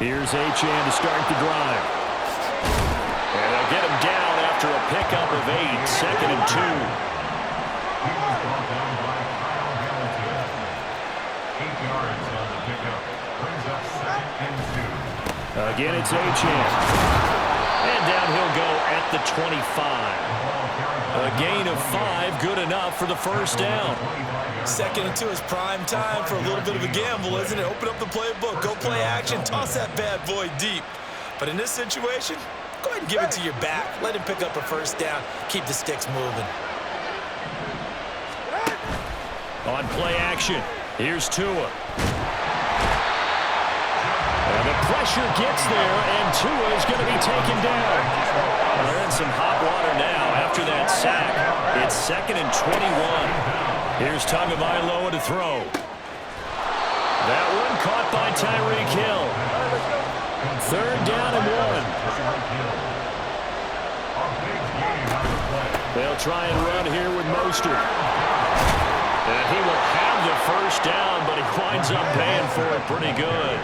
Here's Achane to start the drive. And they'll get him down after a pickup of 8, 2nd and 2. Again, it's Achane. And down he'll go at the 25. A gain of 5, good enough for the first down. 2nd and 2 is prime time for a little bit of a gamble, isn't it? Open up the playbook, go play action, toss that bad boy deep. But in this situation, go ahead and give it to your back. Let him pick up a first down. Keep the sticks moving. On play action, here's Tua. And the pressure gets there, and Tua is going to be taken down. They're in some hot water now after that sack. It's 2nd and 21. Here's Tagovailoa to throw. That one caught by Tyreek Hill. 3rd down and 1. They'll try and run here with Mostert. And he will have the first down, but he winds up paying for it pretty good.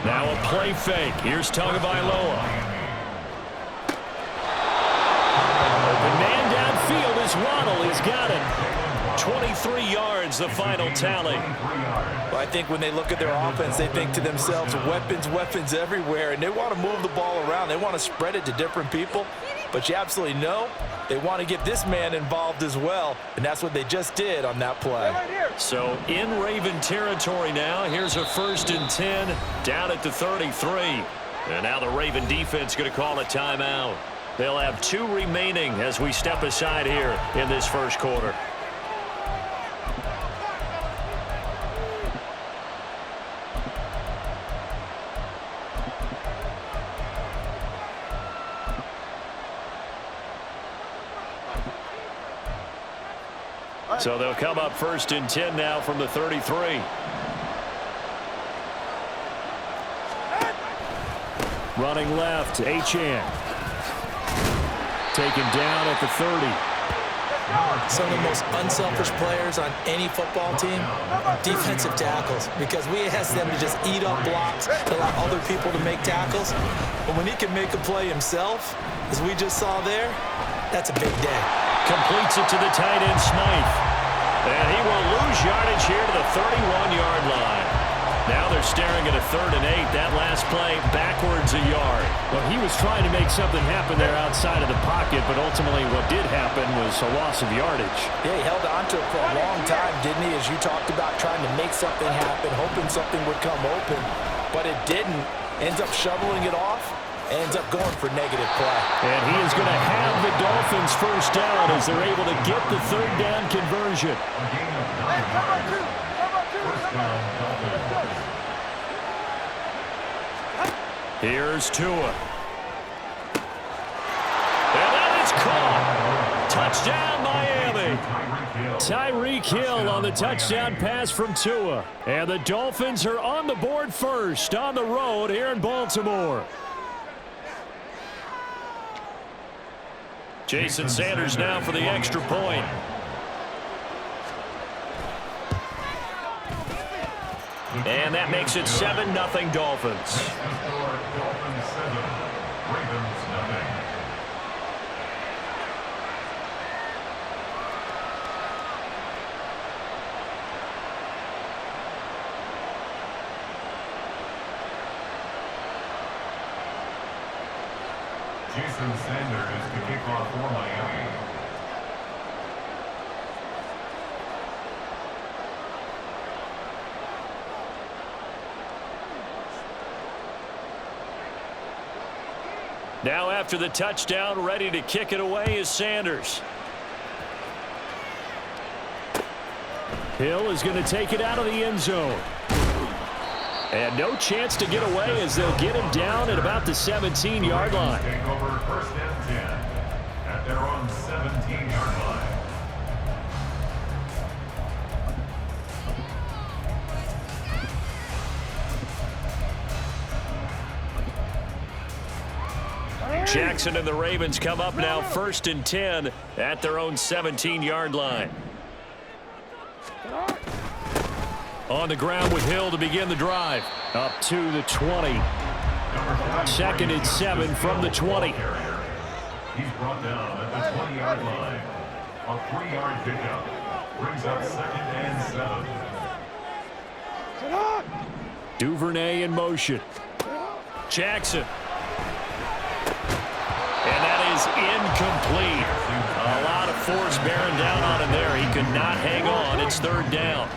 Now a play fake. Here's Tagovailoa. The man downfield is Waddle. He's got it. 23 yards, the final tally. Well, I think when they look at their offense, they think to themselves, weapons, weapons everywhere, and they want to move the ball around. They want to spread it to different people, but you absolutely know they want to get this man involved as well, and that's what they just did on that play. So in Raven territory now, here's a 1st and 10 down at the 33. And now the Raven defense going to call a timeout. They'll have 2 remaining as we step aside here in this first quarter. So they'll come up 1st and 10 now from the 33. Running left, Achane. Taken down at the 30. Some of the most unselfish players on any football team, defensive tackles, because we ask them to just eat up blocks, to allow other people to make tackles. But when he can make a play himself, as we just saw there, that's a big day. Completes it to the tight end, Smythe. And he will lose yardage here to the 31-yard line. Now they're staring at a 3rd and 8. That last play backwards a yard. Well, he was trying to make something happen there outside of the pocket, but ultimately what did happen was a loss of yardage. Yeah, he held on to it for a long time, didn't he? As you talked about, trying to make something happen, hoping something would come open, but it didn't. Ends up shoveling it off. Ends up going for negative play. And he is going to have the Dolphins first down as they're able to get the 3rd down conversion. Here's Tua. And that is caught. Touchdown, Miami. Tyreek Hill on the touchdown pass from Tua. And the Dolphins are on the board first on the road here in Baltimore. Jason Sanders now for the extra point. And that makes it 7-0 Dolphins. Jason Sanders to kick off for Miami. Now after the touchdown, ready to kick it away is Sanders. Hill is going to take it out of the end zone. And no chance to get away as they'll get him down at about the 17-yard line. Take over 1st and 10 at their own 17-yard line. Jackson and the Ravens come up now 1st and 10 at their own 17-yard line. On the ground with Hill to begin the drive. Up to the 20. 2nd and 7 from the 20. He's brought down at the 20-yard line. A 3-yard pickup brings up 2nd and 7. Duvernay in motion. Jackson. And that is incomplete. A lot of force bearing down on him there. He could not hang on. It's 3rd down.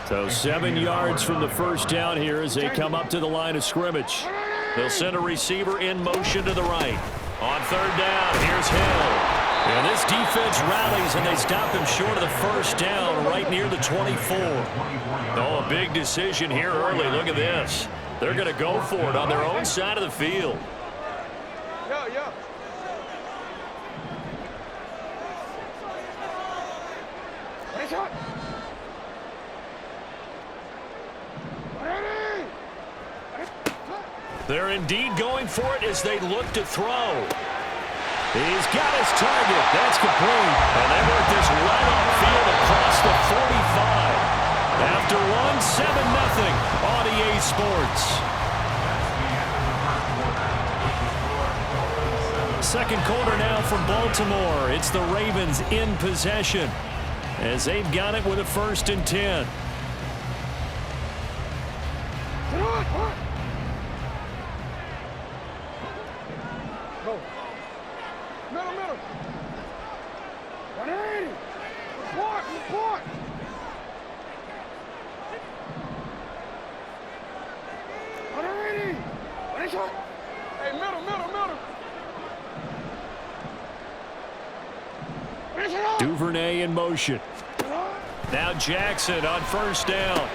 So 7 yards from the first down here as they come up to the line of scrimmage. They'll send a receiver in motion to the right. On 3rd down, here's Hill. And this defense rallies, and they stop him short of the first down right near the 24. Oh, a big decision here early. Look at this. They're going to go for it on their own side of the field. They're indeed going for it as they look to throw. He's got his target. That's complete. And they work this right upfield across the 45. After one, 7-0 on EA Sports. Second quarter now from Baltimore. It's the Ravens in possession as they've got it with a 1st and 10. Middle. 180. Report. 180. Hey, middle. Duvernay in motion. Now Jackson on 1st down.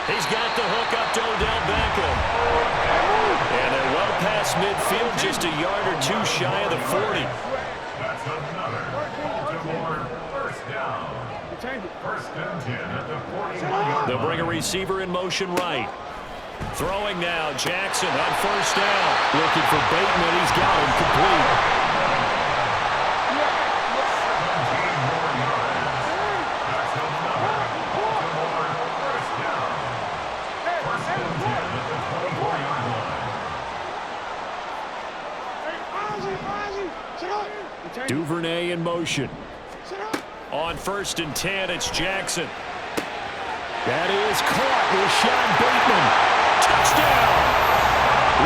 He's got the hook up to Odell Beckham. And they're well past midfield, just a yard or two shy of the 40. That's another Baltimore 1st down. 1st and 10 at the 41-yard. They'll bring a receiver in motion right. Throwing now, Jackson on 1st down. Looking for Bateman. He's got him complete. 17 more yards. That's another Baltimore 1st down. 1st and 10 at the 24-yard line. Duvernay in motion. On 1st and 10, it's Jackson. That is caught. Rashad Bateman. Touchdown!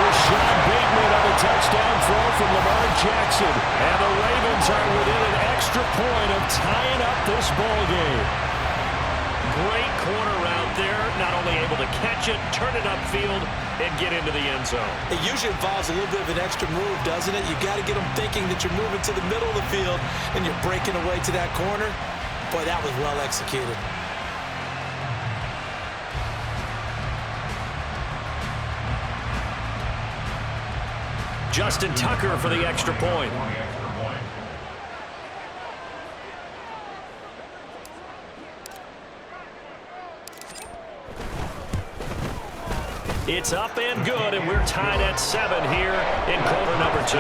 Rashad Bateman on a touchdown throw from Lamar Jackson. And the Ravens are within an extra point of tying up this ball game. Great corner out there. Not only able to catch it, turn it upfield, and get into the end zone. It usually involves a little bit of an extra move, doesn't it? You got to get them thinking that you're moving to the middle of the field and you're breaking away to that corner. Boy, that was well executed. Justin Tucker for the extra point. It's up and good, and we're tied at 7 here in quarter number 2.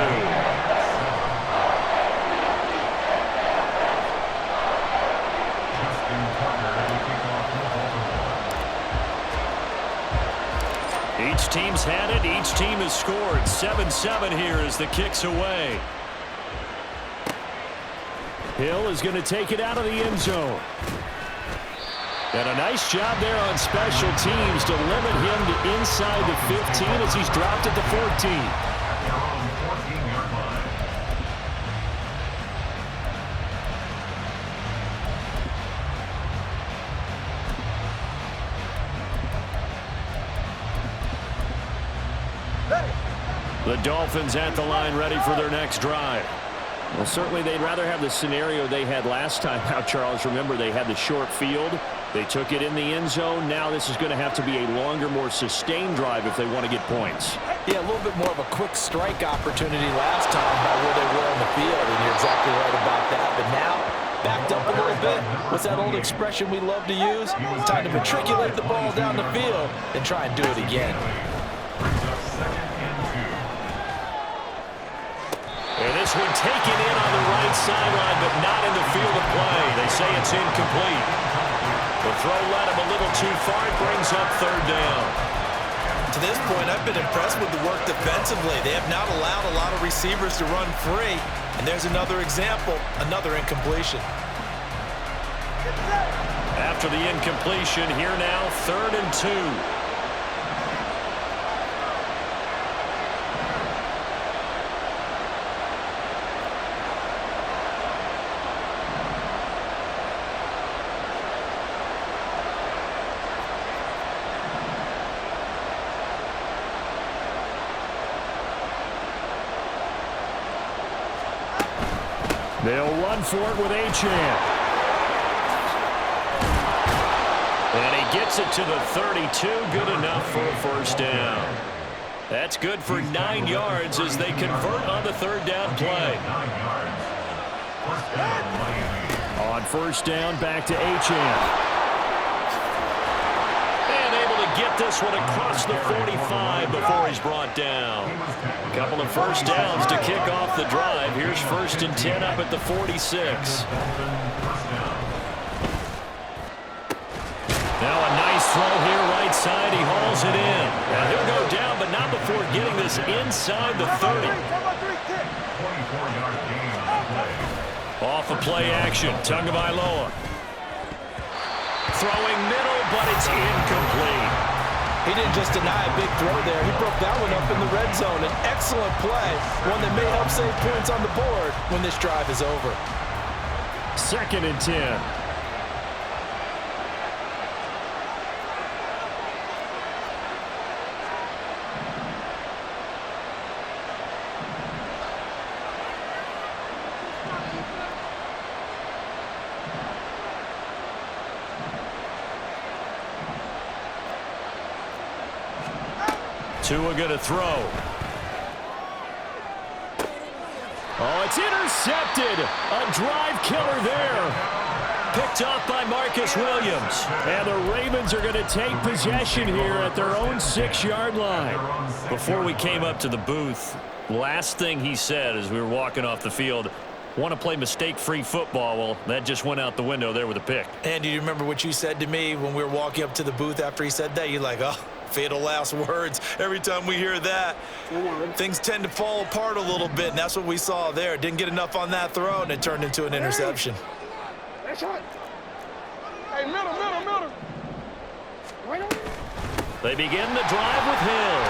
Each team's had it. Each team has scored. 7-7 here as the kick's away. Hill is going to take it out of the end zone. And a nice job there on special teams to limit him to inside the 15 as he's dropped at the 14. The Dolphins at the line ready for their next drive. Well, certainly they'd rather have the scenario they had last time out, Charles. Remember, they had the short field. They took it in the end zone. Now this is going to have to be a longer, more sustained drive if they want to get points. Yeah, a little bit more of a quick strike opportunity last time by where they were on the field, and you're exactly right about that. But now, backed up a little bit. What's that old expression we love to use? Time to matriculate the ball down the field and try and do it again. And this one taken in on the right sideline, but not in the field of play. They say it's incomplete. The throw led him a little too far. It brings up third down. To this point, I've been impressed with the work defensively. They have not allowed a lot of receivers to run free. And there's another example, another incompletion. After the incompletion, here now, 3rd and 2. They'll run for it with Achane. And he gets it to the 32. Good enough for a first down. That's good for 9 yards as they convert on the 3rd down play. On first down, back to Achane. And able to get this one across the 45 before he's brought down. A couple of first downs to kick off the drive. Here's 1st and 10 up at the 46. Now a nice throw here right side. He hauls it in. Now he'll go down, but not before getting this inside the 30. Off of play action. Tagovailoa. Throwing middle, but it's incomplete. He didn't just deny a big throw there. He broke that one up in the red zone. An excellent play, one that may help save points on the board when this drive is over. 2nd and 10. Tua going to throw. Oh, it's intercepted. A drive killer there. Picked off by Marcus Williams. And the Ravens are going to take possession here at their own 6-yard line. Before we came up to the booth, last thing he said as we were walking off the field, want to play mistake-free football. Well, that just went out the window there with a pick. And do you remember what you said to me when we were walking up to the booth after he said that? You're like, oh, fatal last words. Every time we hear that, things tend to fall apart a little bit, and that's what we saw there. Didn't get enough on that throw, and it turned into an interception. Hey, middle. Right on. They begin the drive with Hill.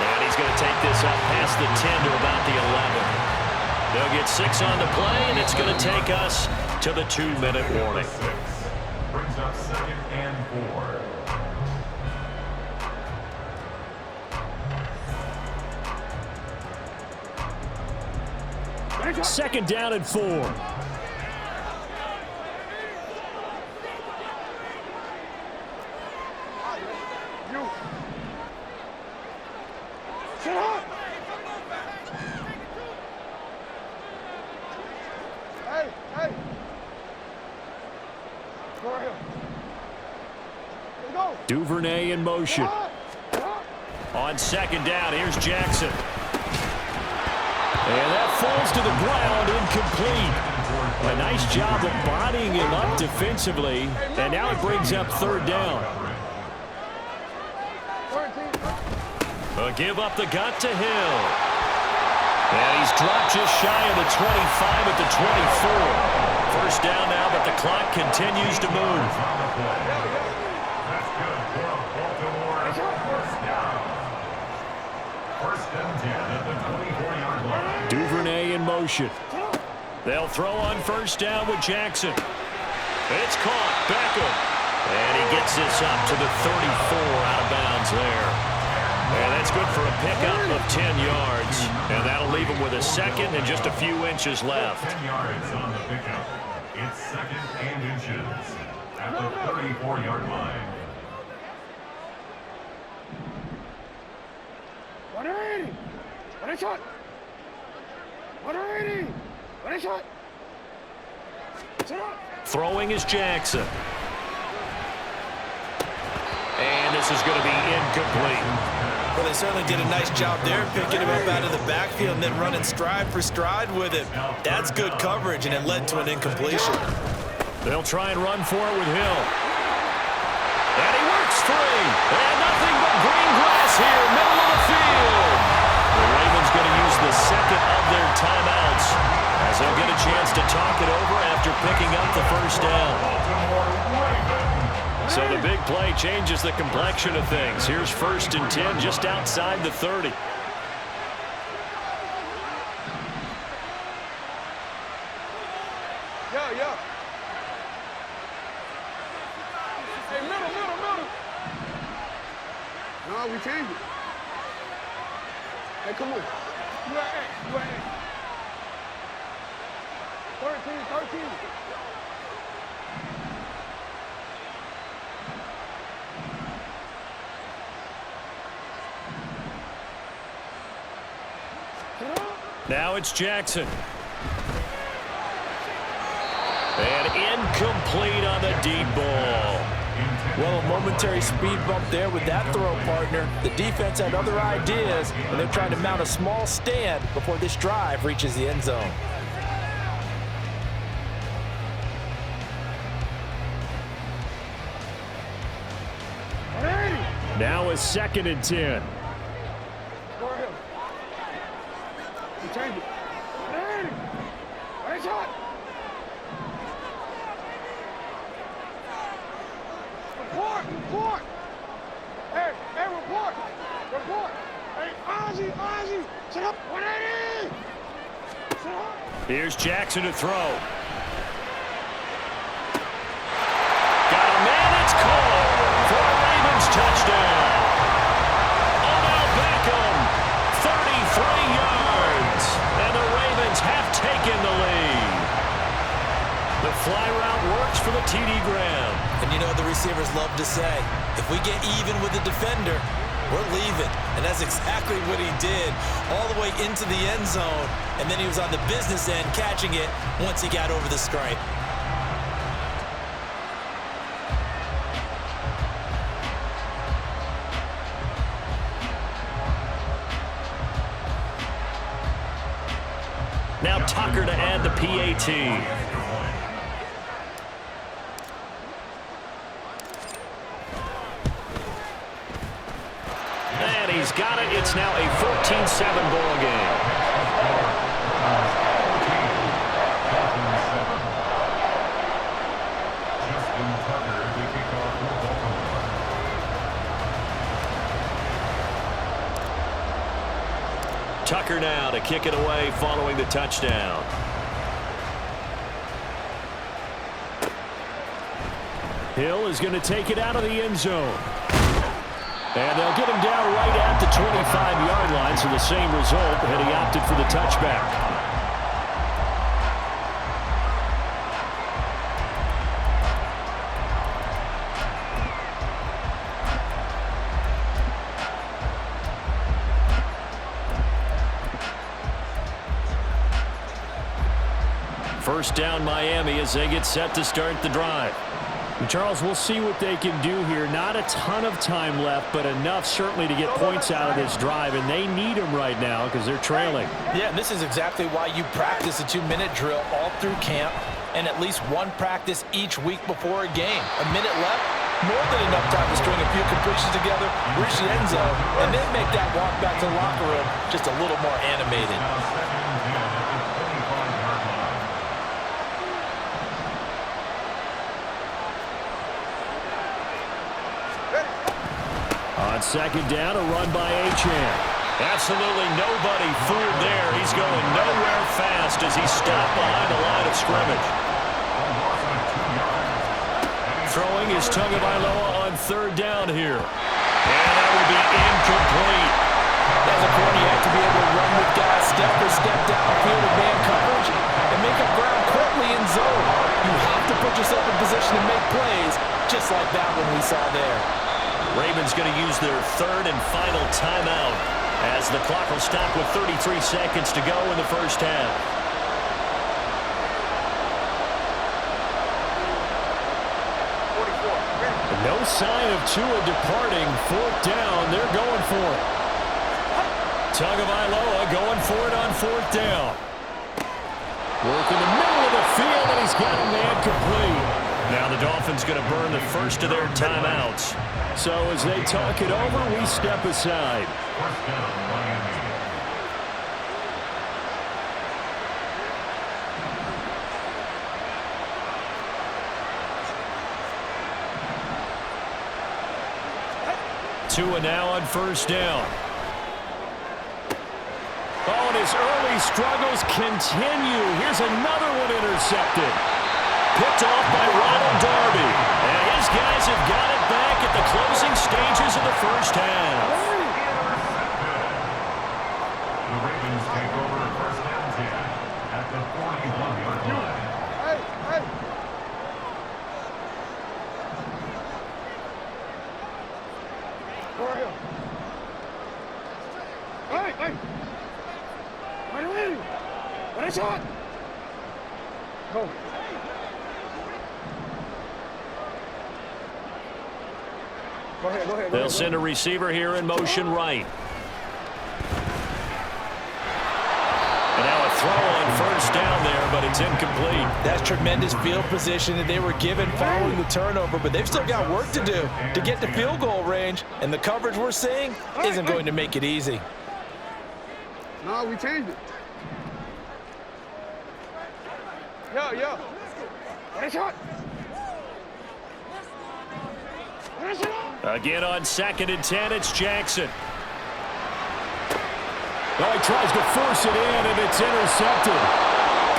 And he's going to take this up past the 10 to about the 11. They'll get 6 on the play, and it's going to take us to the 2-minute warning. Brings up 2nd and 4. 2nd down and 4. Sit up. Hey. Go right here. Let's go. Duvernay in motion. On 2nd down, here's Jackson. And that falls to the ground, incomplete. A nice job of bodying him up defensively, and now it brings up 3rd down. A give up the gut to Hill. And he's dropped just shy of the 25 at the 24. First down now, but the clock continues to move. First and 10 at the 24-yard line. Duvernay in motion. They'll throw on first down with Jackson. It's caught. Beckham. And he gets this up to the 34 out of bounds there. And that's good for a pickup of 10 yards. And that'll leave him with a 2nd and just a few inches left. 10 yards on the pickup. It's 2nd and inches at the 34-yard line. 180. What a shot. 180. What a shot. Sit up. Throwing is Jackson. And this is going to be incomplete. Well, they certainly did a nice job there, picking him up out of the backfield and then running stride for stride with him. That's good coverage, and it led to an incompletion. They'll try and run for it with Hill. And he works free. And nothing but green grass here, middle of the field. The Ravens going to use the second of their timeouts as they'll get a chance to talk it over after picking up the first down. So the big play changes the complexion of things. Here's 1st and 10 just outside the 30. Yeah. Hey, middle. No, we changed it. Hey, come on. You at A. 13. Now it's Jackson. And incomplete on the deep ball. Well, a momentary speed bump there with that throw, partner. The defense had other ideas, and they're trying to mount a small stand before this drive reaches the end zone. Now a 2nd and 10. Go ahead. You change it. Hey, shot. Report. Hey, report. Hey, Ozzy. Sit up. 180. Sit up. Here's Jackson to throw. Got a man, it's caught for a Ravens touchdown. Odell Beckham, 33 yards. And the Ravens have taken the lead. The fly route works for the TD Graham. And you know what the receivers love to say? If we get even with the defender, we're leaving. And that's exactly what he did all the way into the end zone. And then he was on the business end catching it once he got over the stripe. Now Tucker to add the PAT. And he's got it. It's now a 14-7 ball game. Tucker now to kick it away following the touchdown. Hill is going to take it out of the end zone. And they'll get him down right at the 25-yard line, so the same result, and he opted for the touchback. First down Miami as they get set to start the drive. And Charles, we'll see what they can do here. Not a ton of time left, but enough certainly to get points out of this drive, and they need them right now because they're trailing. Yeah, and this is exactly why you practice a 2-minute drill all through camp and at least one practice each week before a game. A minute left, more than enough time to string a few completions together, reach the end zone, and then make that walk back to the locker room just a little more animated. On second down, a run by Achane. Absolutely nobody fooled there. He's going nowhere fast as he stopped behind the line of scrimmage. Throwing is Tagovailoa on third down here. And that will be incomplete. As a corner, you have to be able to run with guys step for step downfield in man coverage and make up ground quickly in zone. You have to put yourself in position to make plays, just like that one we saw there. Ravens going to use their third and final timeout as the clock will stop with 33 seconds to go in the first half. No sign of Tua departing. Fourth down, they're going for it. Tagovailoa going for it on fourth down. Work in the middle of the field, and he's got a man complete. Now the Dolphins going to burn the first of their timeouts. So as they talk it over, we step aside. First down, Miami. Tua now on first down. Oh, and his early struggles continue. Here's another one intercepted. Picked off by Ronald Darby. And his guys have got it back at the closing stages of the first half. The Ravens take over first down 10 at the 41-yard line. Shot. Go. Go ahead. They'll send a receiver here in motion right. And now a throw on first down there, but it's incomplete. That's tremendous field position that they were given following the turnover, but they've still got work to do to get to field goal range, and the coverage we're seeing isn't going to make it easy. No, we changed it. Yo. Shot. Again on 2nd and 10, it's Jackson. Well, he tries to force it in, and it's intercepted.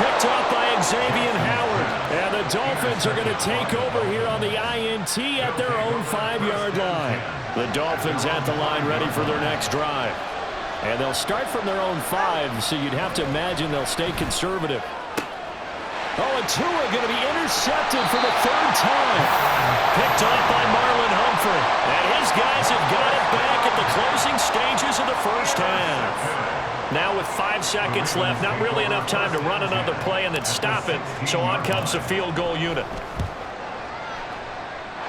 Picked off by Xavier Howard. And the Dolphins are going to take over here on the INT at their own 5-yard line. The Dolphins at the line ready for their next drive. And they'll start from their own 5, so you'd have to imagine they'll stay conservative. Oh, and Tua going to be intercepted for the 3rd time. Picked off by Marlon Humphrey. And his guys have got it back at the closing stages of the first half. Now with 5 seconds left, not really enough time to run another play and then stop it. So on comes the field goal unit.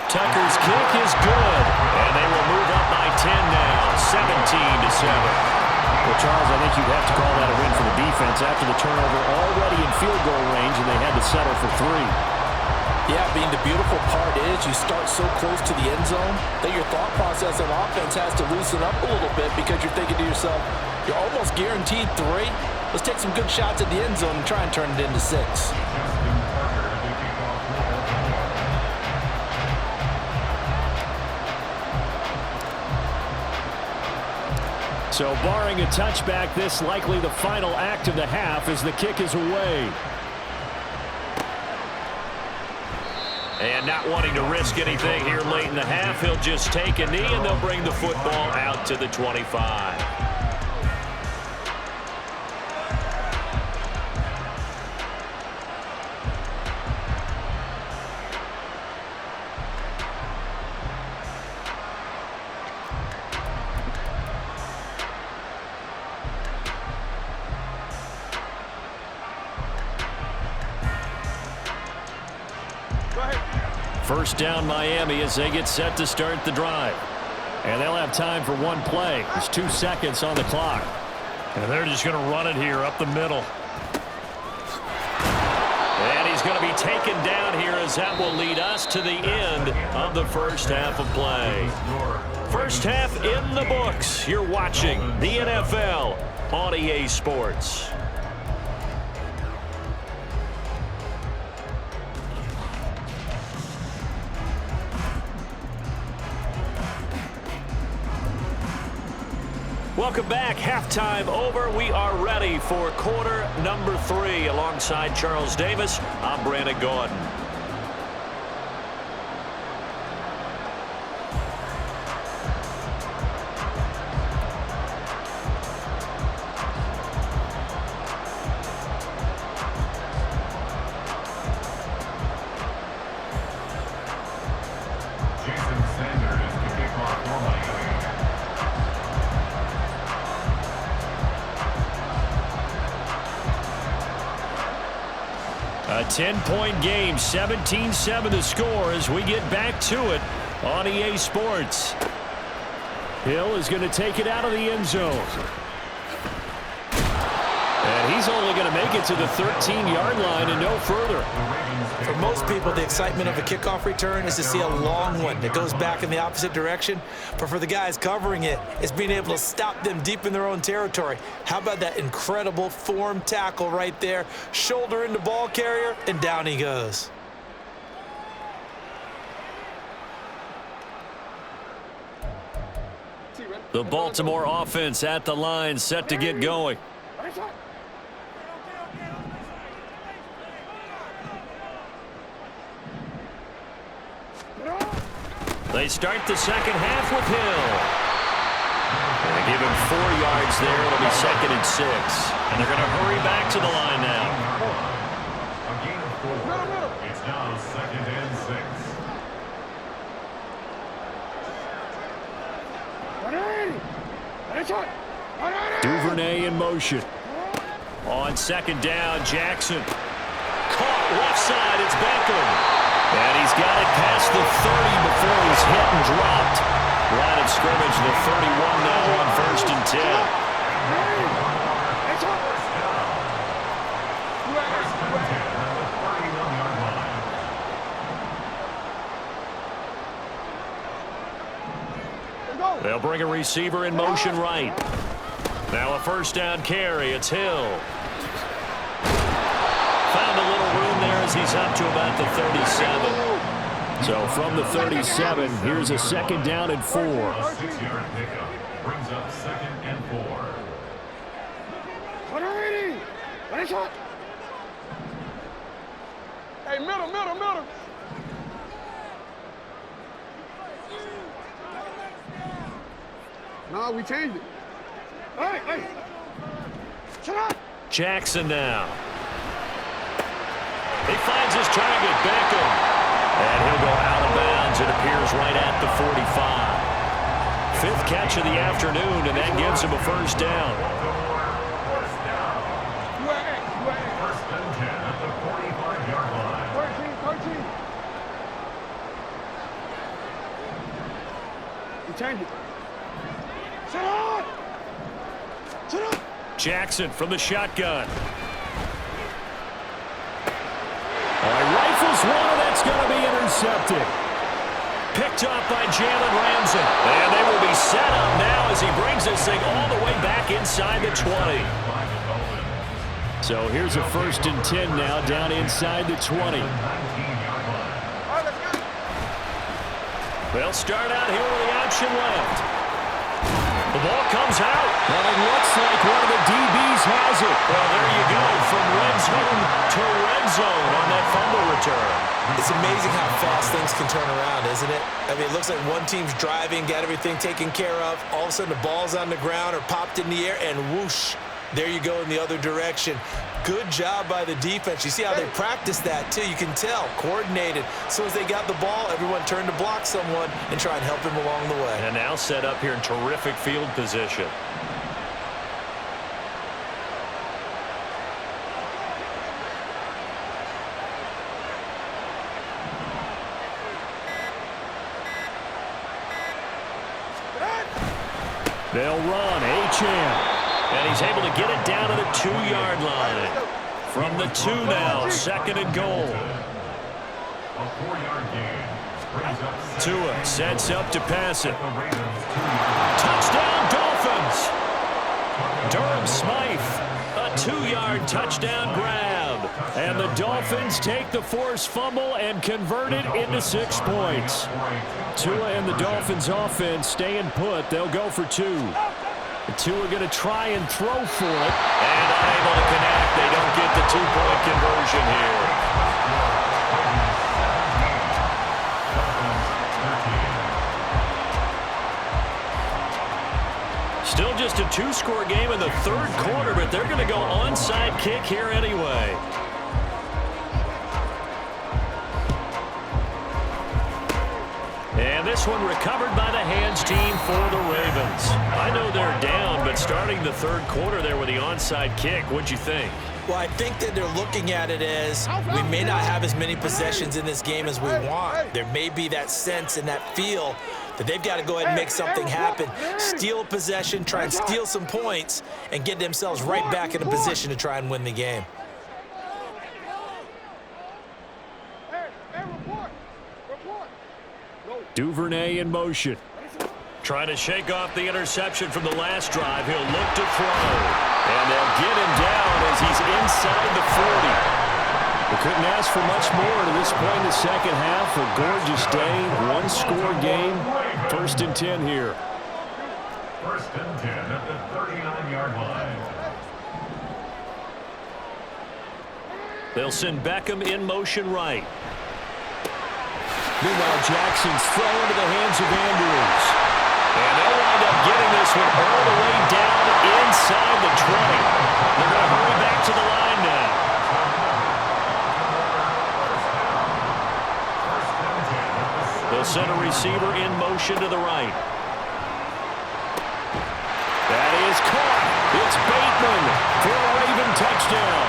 Tucker's kick is good. And they will move up by 10 now, 17-7. Well, Charles, I think you'd have to call that a win for the defense after the turnover already in field goal range, and they had to settle for 3. Yeah, the beautiful part is you start so close to the end zone that your thought process on offense has to loosen up a little bit because you're thinking to yourself, you're almost guaranteed 3. Let's take some good shots at the end zone and try and turn it into 6. So barring a touchback, this likely the final act of the half as the kick is away. And not wanting to risk anything here late in the half, he'll just take a knee and they'll bring the football out to the 25. First down Miami as they get set to start the drive. And they'll have time for one play. There's 2 seconds on the clock. And they're just going to run it here up the middle. And he's going to be taken down here as that will lead us to the end of the first half of play. First half in the books. You're watching the NFL on EA Sports. Welcome back. Halftime over. We are ready for quarter number 3. Alongside Charles Davis, I'm Brandon Gordon. Jason Sanders to kick off for Miami. A 10-point game, 17-7 the score as we get back to it on EA Sports. Hill is going to take it out of the end zone. And he's only going to make it to the 13-yard line and no further. For most people, the excitement of a kickoff return is to see a long one that goes back in the opposite direction. But for the guys covering it, it's being able to stop them deep in their own territory. How about that incredible form tackle right there? Shoulder into ball carrier, and down he goes. The Baltimore offense at the line, set to get going. They start the second half with Hill. They give him 4 yards there. It'll be 2nd and 6. And they're going to hurry back to the line now. A gain of 4. It's now 2nd and 6. Duvernay in motion. On 2nd down, Jackson. Caught left side. It's Beckham. And he's got it past the 30 before he's hit and dropped. Line of scrimmage, the 31 now on 1st and 10. They'll bring a receiver in motion right. Now a 1st down carry. It's Hill. Found a little room there as he's up to about the 37. So from the 37, here's a 2nd down and 4. A 6-yard pickup brings up 2nd and 4. Hey, middle. No, we changed it. Hey. Shut up. Jackson now. He finds his target, Beckham. And he'll go out of bounds. It appears right at the 45. 5th catch of the afternoon, and that gives him a 1st down. First and 10 at the 45-yard line. 13. We changed it. Shut up. Jackson from the shotgun. Rifles one, that's going to be intercepted. Picked up by Jalen Ramsey. And they will be set up now as he brings this thing all the way back inside the 20. So here's a 1st and 10 now down inside the 20. They'll start out here with the option left. The ball comes out. Well, it looks like one of the DBs has it. Well, there you go. From red zone to red zone on that fumble return. It's amazing how fast things can turn around, isn't it? I mean, it looks like one team's driving, got everything taken care of. All of a sudden, the ball's on the ground or popped in the air, and whoosh, there you go in the other direction. Good job by the defense. You see how they practice that, too. You can tell, coordinated. As soon as they got the ball, everyone turned to block someone and try and help him along the way. And now set up here in terrific field position. They'll run, Achane. And he's able to get it down to the 2-yard line. From the 2 now, 2nd and goal. A 4-yard gain brings up Tua sets up to pass it. Touchdown, Dolphins! Durham Smythe, a 2-yard touchdown grab. And the Dolphins take the forced fumble and convert it into 6 points. Tua and the Dolphins offense staying put. They'll go for 2. The 2 are going to try and throw for it. And unable to connect. They don't get the 2-point conversion here. Still just a 2-score game in the 3rd quarter, but they're going to go onside kick here anyway. And this one recovered by the hands team for the Ravens. I know they're down, but starting the third quarter there with the onside kick, what'd you think? Well, I think that they're looking at it as we may not have as many possessions in this game as we want. There may be that sense and that feel that they've got to go ahead and make something happen, steal a possession, try and steal some points, and get themselves right back in a position to try and win the game. Duvernay in motion. Trying to shake off the interception from the last drive. He'll look to throw. And they'll get him down as he's inside the 40. They couldn't ask for much more to this point in the second half. A gorgeous day, one-score game. 1st and 10 here. 1st and 10 at the 39-yard line. They'll send Beckham in motion right. Meanwhile, Jackson's throw into the hands of Andrews. And they'll wind up getting this one all the way down inside the 20. They're going to hurry back to the line now. They'll send a receiver in motion to the right. That is caught. It's Bateman for a Raven touchdown.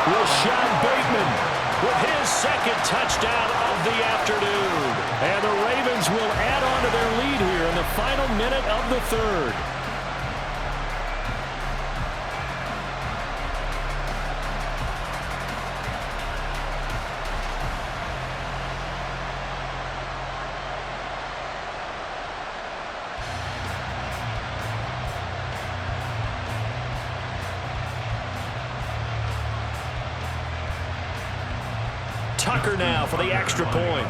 Rashad Bateman with his second touchdown of the afternoon. And the Ravens will add on to their lead here in the final minute of the third. Tucker now for the extra point.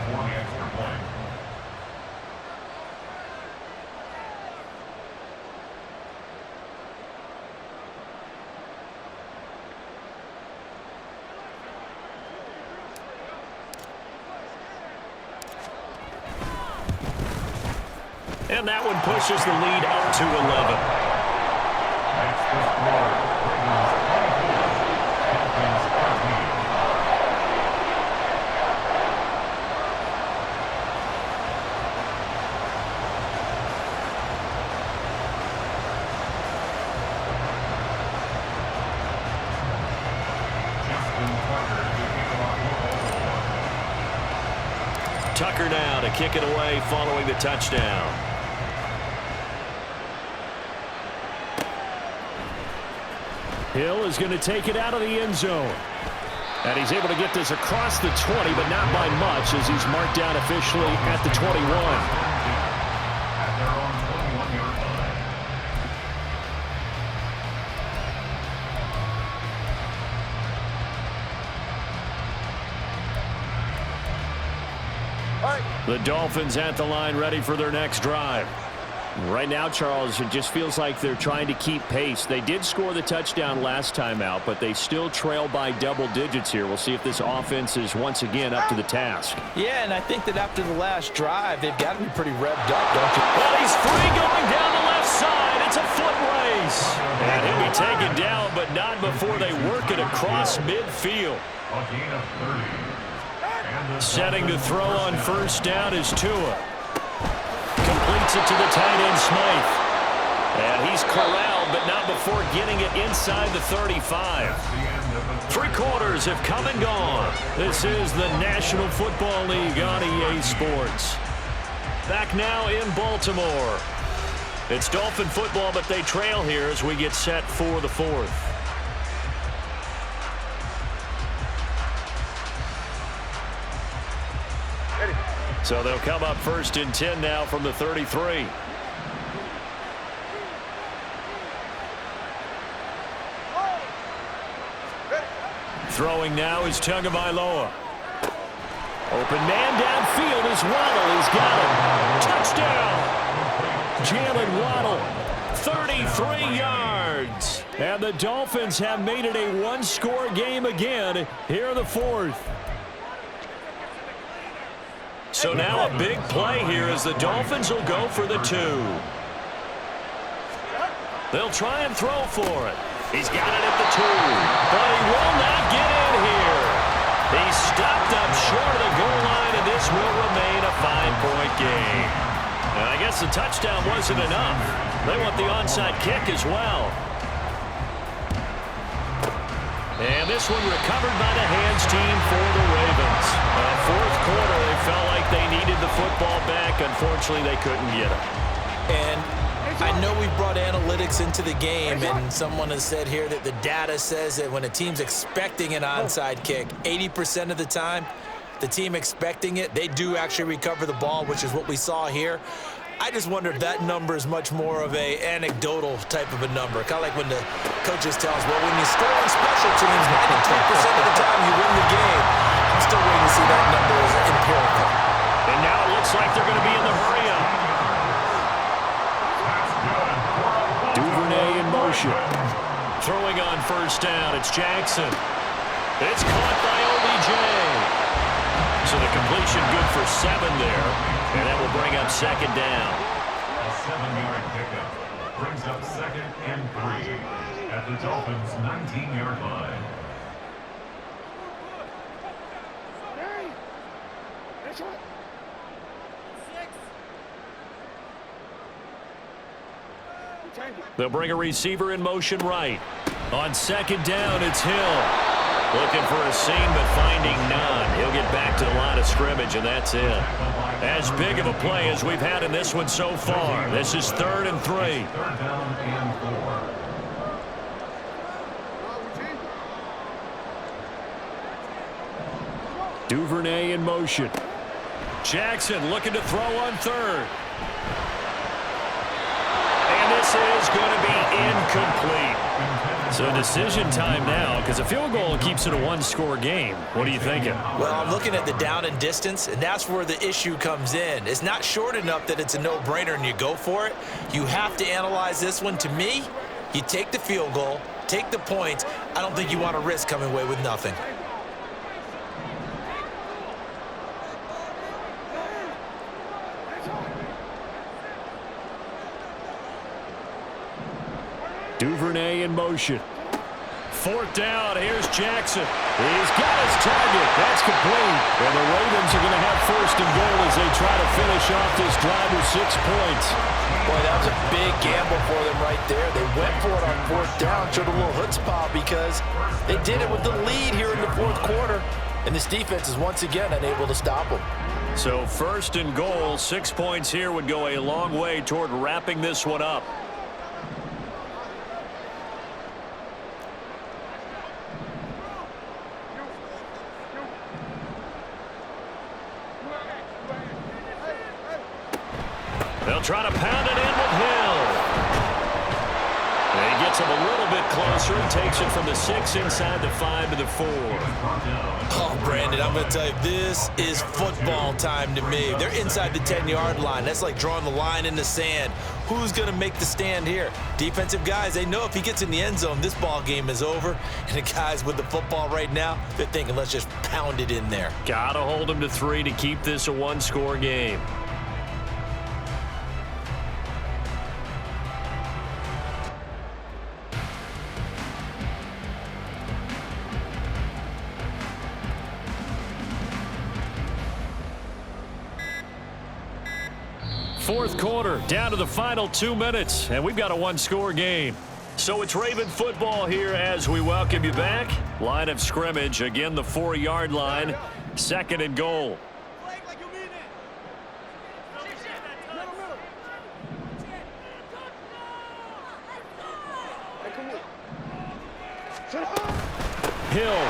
And that one pushes the lead up to 11. Tucker now to kick it away following the touchdown. Hill is going to take it out of the end zone. And he's able to get this across the 20, but not by much as he's marked down officially at the 21. The Dolphins at the line ready for their next drive. Right now, Charles, it just feels like they're trying to keep pace. They did score the touchdown last time out, but they still trail by double digits here. We'll see if this offense is once again up to the task. Yeah, and I think that after the last drive, they've got to be pretty revved up, don't you? Well, he's free going down the left side. It's a foot race. And he'll be taken down, but not before they work it across midfield. A gain of 30. Setting to throw on first down is Tua. Completes it to the tight end, Smythe. And he's corralled, but not before getting it inside the 35. 3 quarters have come and gone. This is the National Football League on EA Sports. Back now in Baltimore. It's Dolphin football, but they trail here as we get set for the 4th. So they'll come up 1st and 10 now from the 33. Throwing now is Tagovailoa. Open man downfield is Waddle. He's got him. Touchdown! Jalen Waddle, 33 yards. And the Dolphins have made it a one-score game again here in the 4th. So now a big play here as the Dolphins will go for the 2. They'll try and throw for it. He's got it at the 2, but he will not get in here. He's stopped up short of the goal line, and this will remain a game. And I guess the touchdown wasn't enough. They want the onside kick as well. And this one recovered by the hands team for the Ravens. Fourth quarter, they felt like they needed the football back. Unfortunately, they couldn't get it. And I know we brought analytics into the game, and someone has said here that the data says that when a team's expecting an onside kick, 80% of the time, the team expecting it, they do actually recover the ball, which is what we saw here. I just wonder if that number is much more of a anecdotal type of a number. Kind of like when the coaches tell us, well, when you score on special teams, 93% of the time you win the game. I'm still waiting to see that number as empirical. And now it looks like they're going to be in the hurry-up. Duvernay in motion. Throwing on first down, it's Jackson. It's caught by OBJ. So the completion good for 7 there. And that will bring up second down. A 7-yard pickup brings up 2nd and 3 at the Dolphins' 19-yard line. They'll bring a receiver in motion right. On second down, it's Hill. Looking for a seam, but finding none. He'll get back to the line of scrimmage, and that's it. As big of a play as we've had in this one so far. This is 3rd and 3. 3rd down and 4. Duvernay in motion. Jackson looking to throw on 3rd. And this is going to be incomplete. So decision time now, because a field goal keeps it a 1-score game. What are you thinking? Well, I'm looking at the down and distance, and that's where the issue comes in. It's not short enough that it's a no-brainer and you go for it. You have to analyze this one. To me, you take the field goal, take the points. I don't think you want to risk coming away with nothing. Duvernay in motion. 4th down, here's Jackson. He's got his target. That's complete. And the Ravens are going to have 1st and goal as they try to finish off this drive with 6 points. Boy, that was a big gamble for them right there. They went for it on 4th down, showed a little chutzpah because they did it with the lead here in the 4th quarter. And this defense is once again unable to stop them. So 1st and goal, 6 points here would go a long way toward wrapping this one up. They'll try to pound it in with Hill. And he gets him a little bit closer and takes it from the 6 inside the 5 to the 4. Oh, Brandon, I'm going to tell you, this is football time to me. They're inside the 10-yard line. That's like drawing the line in the sand. Who's going to make the stand here? Defensive guys, they know if he gets in the end zone, this ball game is over. And the guys with the football right now, they're thinking, let's just pound it in there. Got to hold him to 3 to keep this a 1-score game. Fourth quarter, down to the final 2 minutes, and we've got a 1-score game. So it's Raven football here as we welcome you back. Line of scrimmage, again the 4-yard line, 2nd and goal. Hill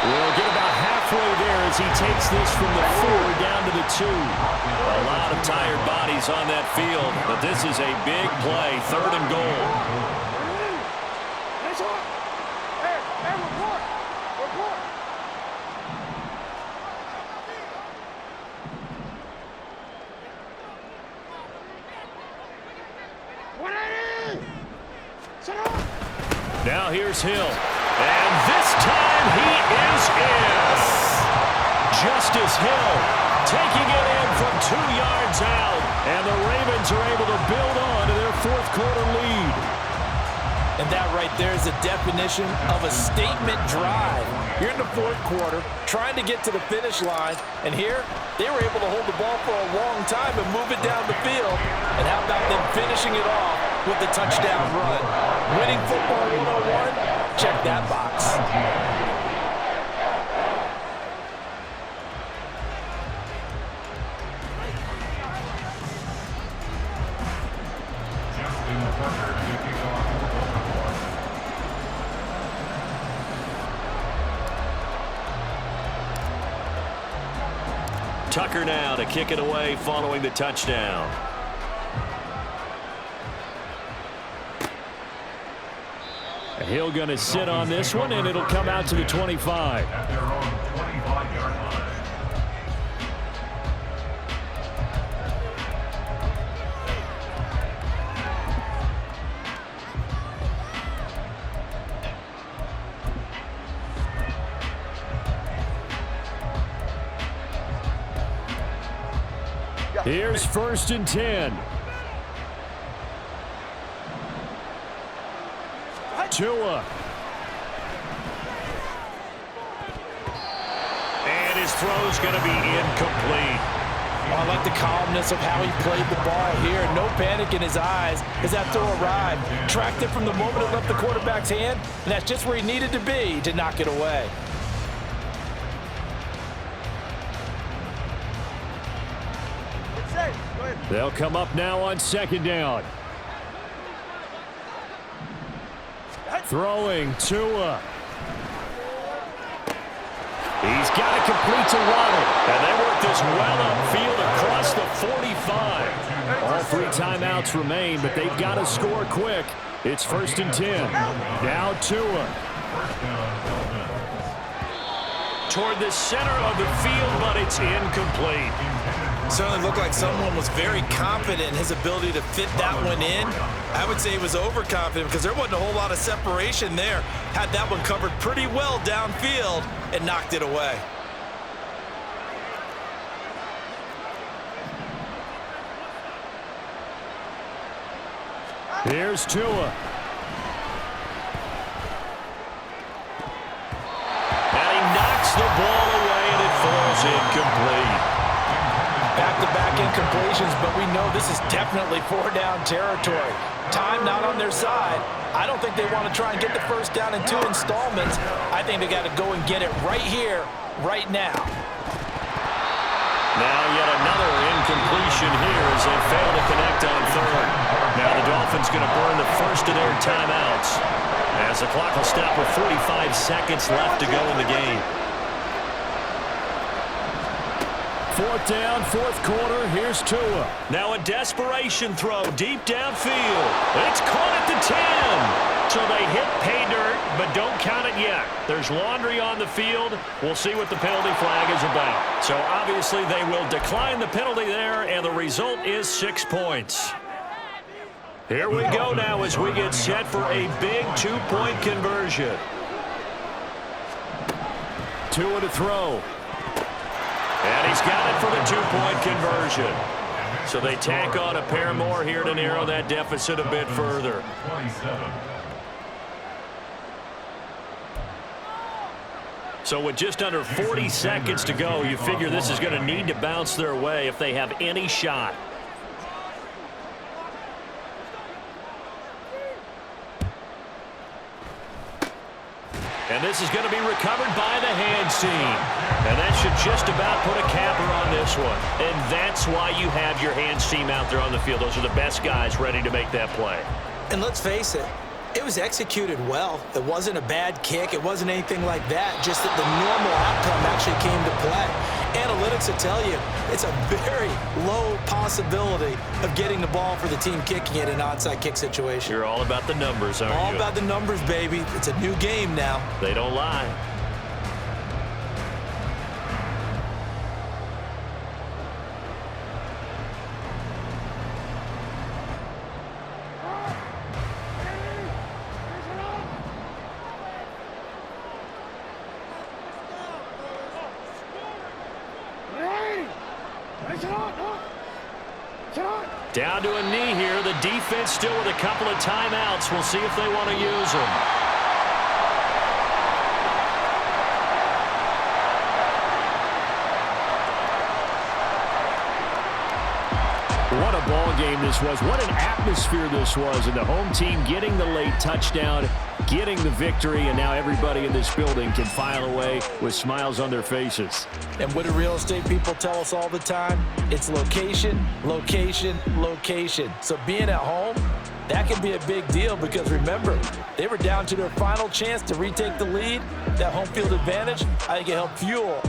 will get about halfway there as he takes this from the 4 down to the 2. A lot of tired bodies on that field, but this is a big play, 3rd and goal. Now here's Hill. And this time he is in. Justice Hill taking it in from 2 yards out. And the Ravens are able to build on to their 4th quarter lead. And that right there is the definition of a statement drive. You're in the fourth quarter, trying to get to the finish line, and here, they were able to hold the ball for a long time and move it down the field. And how about them finishing it off with the touchdown run? Winning football 101? Check that box. Tucker now to kick it away following the touchdown. He'll going to sit on this one, and it'll come out to the 25. At their own 25-yard line. Here's 1st and 10. Tua. And his throw's going to be incomplete. Oh, I like the calmness of how he played the ball here. No panic in his eyes as that throw arrived. Tracked it from the moment it left the quarterback's hand, and that's just where he needed to be to knock it away. They'll come up now on 2nd down. Throwing Tua. He's got it complete to Waddle. And they work this well upfield across the 45. All 3 timeouts remain, but they've got to score quick. It's 1st and 10. Now Tua. Toward the center of the field, but it's incomplete. Certainly looked like someone was very confident in his ability to fit that one in. I would say he was overconfident because there wasn't a whole lot of separation there. Had that one covered pretty well downfield and knocked it away. Here's Tua. And he knocks the ball away, and it falls incomplete. Back-to-back incompletions, but we know this is definitely 4-down territory. Time not on their side. I don't think they want to try and get the 1st down in 2 installments. I think they got to go and get it right here, right now. Now yet another incompletion here as they fail to connect on 3rd. Now the Dolphins going to burn the first of their timeouts as the clock will stop with 45 seconds left to go in the game. 4th down, 4th quarter. Here's Tua. Now a desperation throw deep downfield. It's caught at the 10. So they hit pay dirt, but don't count it yet. There's laundry on the field. We'll see what the penalty flag is about. So obviously they will decline the penalty there, and the result is 6 points. Here we go now as we get set for a big 2-point conversion. Tua to throw. And he's got it for the 2-point conversion. So they tack on a pair more here to narrow that deficit a bit further. 27. So with just under 40 seconds to go, you figure this is going to need to bounce their way if they have any shot. And this is going to be recovered by the hands team. And that should just about put a capper on this one. And that's why you have your hands team out there on the field. Those are the best guys ready to make that play. And let's face it, it was executed well. It wasn't a bad kick. It wasn't anything like that. Just that the normal outcome actually came to play. Analytics will tell you it's a very low possibility of getting the ball for the team kicking it in an onside kick situation. You're all about the numbers, aren't you? All about the numbers, baby. It's a new game now. They don't lie. Down to a knee here. The defense still with a couple of timeouts. We'll see if they want to use them. What a ball game this was. What an atmosphere this was. And the home team getting the late touchdown, getting the victory, and now everybody in this building can file away with smiles on their faces. And what do real estate people tell us all the time? It's location, location, location. So being at home, that can be a big deal because remember, they were down to their final chance to retake the lead. That home field advantage, I think it helped fuel